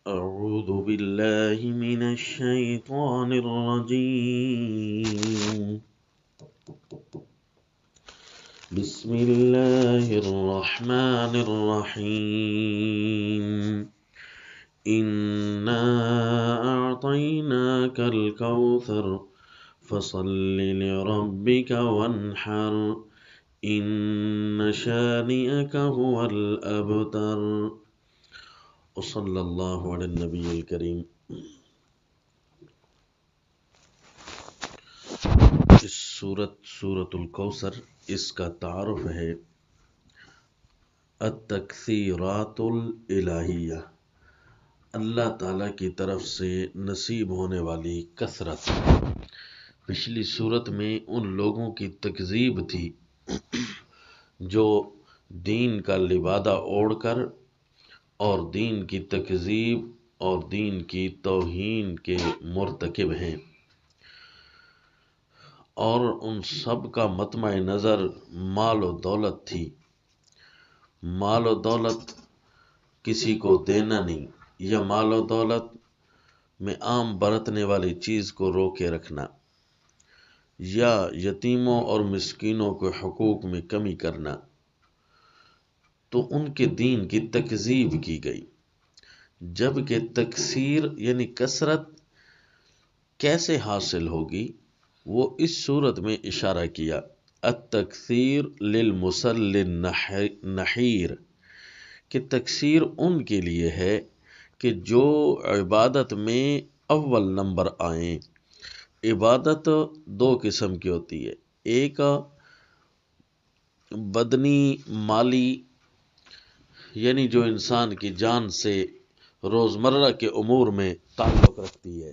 أعوذ بالله من الشيطان الرجيم بسم الله الرحمن الرحيم إنا أعطيناك الكوثر فصل لربك وانحر إن شانئك هو الأبتر وصلی اللہ علی النبی الکریم۔ اس سورۃ الکوثر، اس کا تعارف ہے التکثیرات الالہیہ، اللہ تعالیٰ کی طرف سے نصیب ہونے والی کثرت۔ پچھلی سورت میں ان لوگوں کی تکذیب تھی جو دین کا لبادہ اوڑھ کر اور دین کی تکذیب اور دین کی توہین کے مرتکب ہیں، اور ان سب کا مطمع نظر مال و دولت تھی۔ مال و دولت کسی کو دینا نہیں، یا مال و دولت میں عام برتنے والی چیز کو روکے رکھنا، یا یتیموں اور مسکینوں کے حقوق میں کمی کرنا، تو ان کے دین کی تکذیب کی گئی۔ جبکہ تکثیر یعنی کثرت کیسے حاصل ہوگی، وہ اس صورت میں اشارہ کیا، التکثیر للمصلی النحیر، کہ تکثیر ان کے لیے ہے کہ جو عبادت میں اول نمبر آئیں۔ عبادت دو قسم کی ہوتی ہے، ایک بدنی مالی، یعنی جو انسان کی جان سے روزمرہ کے امور میں تعلق رکھتی ہے،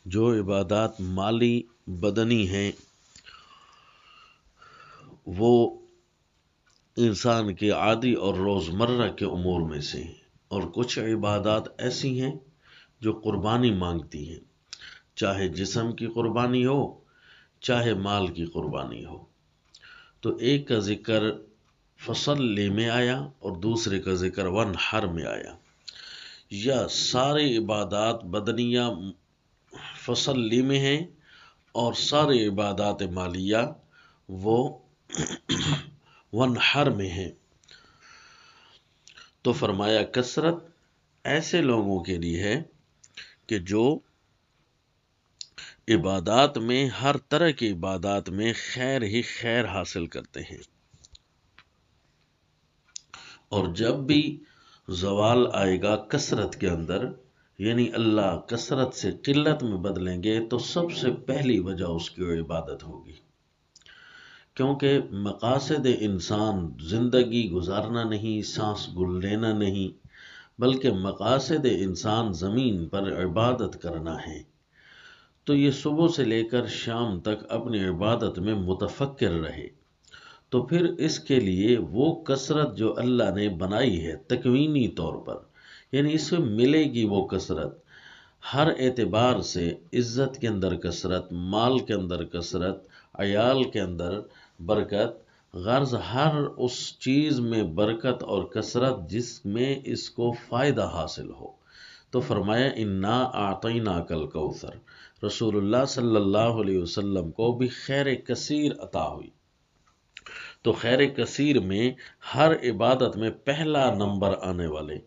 جو عبادات مالی بدنی ہیں وہ انسان کے عادی اور روزمرہ کے امور میں سے ہیں، اور کچھ عبادات ایسی ہیں جو قربانی مانگتی ہیں، چاہے جسم کی قربانی ہو چاہے مال کی قربانی ہو۔ تو ایک کا ذکر فصلی میں آیا اور دوسرے کا ذکر ونحر میں آیا۔ یا سارے عبادات بدنیہ فصلی میں ہیں اور سارے عبادات مالیہ وہ ونحر میں ہیں۔ تو فرمایا کثرت ایسے لوگوں کے لیے ہے کہ جو عبادات میں، ہر طرح کی عبادات میں خیر ہی خیر حاصل کرتے ہیں، اور جب بھی زوال آئے گا کثرت کے اندر، یعنی اللہ کثرت سے قلت میں بدلیں گے، تو سب سے پہلی وجہ اس کی عبادت ہوگی، کیونکہ مقاصد انسان زندگی گزارنا نہیں، سانس گل لینا نہیں، بلکہ مقاصد انسان زمین پر عبادت کرنا ہے۔ تو یہ صبح سے لے کر شام تک اپنی عبادت میں متفکر رہے، تو پھر اس کے لیے وہ کثرت جو اللہ نے بنائی ہے تکوینی طور پر، یعنی اس میں ملے گی وہ کثرت ہر اعتبار سے، عزت کے اندر کثرت، مال کے اندر کثرت، عیال کے اندر برکت، غرض ہر اس چیز میں برکت اور کثرت جس میں اس کو فائدہ حاصل ہو۔ تو فرمایا انا اعطیناک الکوثر، رسول اللہ صلی اللہ علیہ وسلم کو بھی خیر کثیر عطا ہوئی۔ تو خیر کثیر میں ہر عبادت میں پہلا نمبر آنے والے،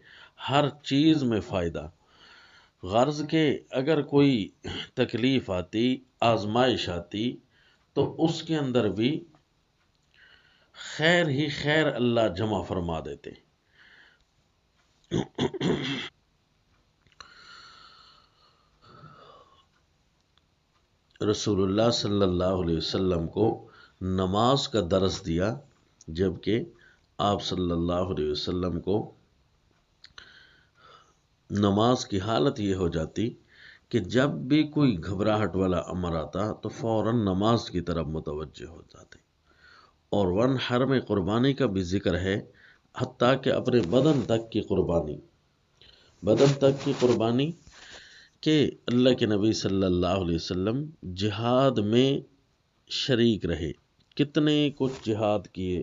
ہر چیز میں فائدہ، غرض کہ اگر کوئی تکلیف آتی، آزمائش آتی، تو اس کے اندر بھی خیر ہی خیر اللہ جمع فرما دیتے۔ رسول اللہ صلی اللہ علیہ وسلم کو نماز کا درس دیا، جبکہ آپ صلی اللہ علیہ وسلم کو نماز کی حالت یہ ہو جاتی کہ جب بھی کوئی گھبراہٹ والا امر آتا تو فوراً نماز کی طرف متوجہ ہو جاتے۔ اور ونحر میں قربانی کا بھی ذکر ہے، حتیٰ کہ اپنے بدن تک کی قربانی کہ اللہ کے نبی صلی اللہ علیہ وسلم جہاد میں شریک رہے، کتنے کچھ جہاد کیے،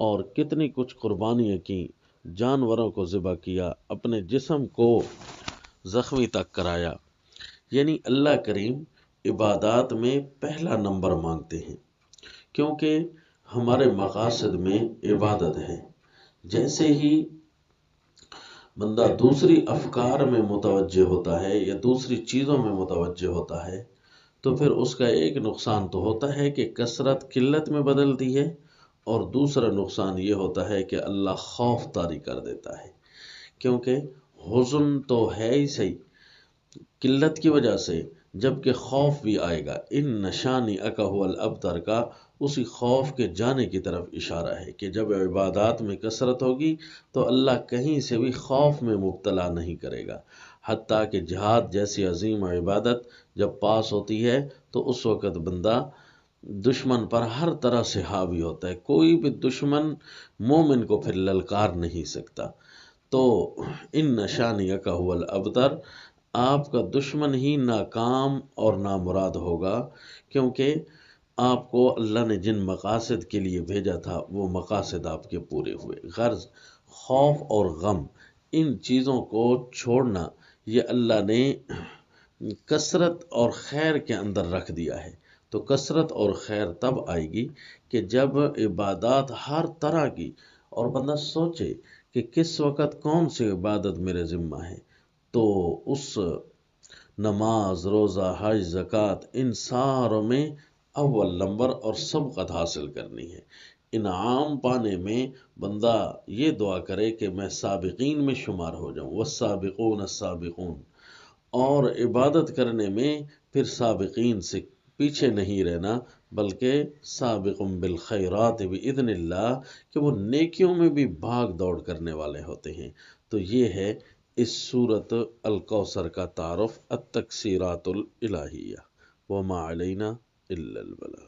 اور کتنی کچھ قربانیاں کی، جانوروں کو ذبح کیا، اپنے جسم کو زخمی تک کرایا۔ یعنی اللہ کریم عبادات میں پہلا نمبر مانگتے ہیں، کیونکہ ہمارے مقاصد میں عبادت ہے۔ جیسے ہی بندہ دوسری افکار میں متوجہ ہوتا ہے یا دوسری چیزوں میں متوجہ ہوتا ہے تو پھر اس کا ایک نقصان تو ہوتا ہے کہ کثرت قلت میں بدلتی ہے، اور دوسرا نقصان یہ ہوتا ہے کہ اللہ خوف طاری کر دیتا ہے، کیونکہ حزن تو ہے ہی صحیح قلت کی وجہ سے، جبکہ خوف بھی آئے گا۔ ان نشانی اکہو الابتر کا اسی خوف کے جانے کی طرف اشارہ ہے کہ جب عبادات میں کثرت ہوگی تو اللہ کہیں سے بھی خوف میں مبتلا نہیں کرے گا، حتیٰ کہ جہاد جیسی عظیم عبادت جب پاس ہوتی ہے تو اس وقت بندہ دشمن پر ہر طرح سے حاوی ہوتا ہے، کوئی بھی دشمن مومن کو پھر للکار نہیں سکتا۔ تو ان نشانیہ کا هو الابتر، آپ کا دشمن ہی ناکام اور نامراد ہوگا، کیونکہ آپ کو اللہ نے جن مقاصد کے لیے بھیجا تھا وہ مقاصد آپ کے پورے ہوئے۔ غرض خوف اور غم ان چیزوں کو چھوڑنا یہ اللہ نے کثرت اور خیر کے اندر رکھ دیا ہے۔ تو کثرت اور خیر تب آئے گی کہ جب عبادات ہر طرح کی، اور بندہ سوچے کہ کس وقت کون سی عبادت میرے ذمہ ہے، تو اس نماز، روزہ، حج، زکوٰۃ ان ساروں میں اول نمبر اور سبقت حاصل کرنی ہے۔ انعام پانے میں بندہ یہ دعا کرے کہ میں سابقین میں شمار ہو جاؤں، والسابقون السابقون، اور عبادت کرنے میں پھر سابقین سے پیچھے نہیں رہنا، بلکہ سابق بالخیرات باذن اللہ، کہ وہ نیکیوں میں بھی بھاگ دوڑ کرنے والے ہوتے ہیں۔ تو یہ ہے اس سورۃ الکوثر کا تعارف، التکسیرات الالہیہ، وما علینا الا البلاغ۔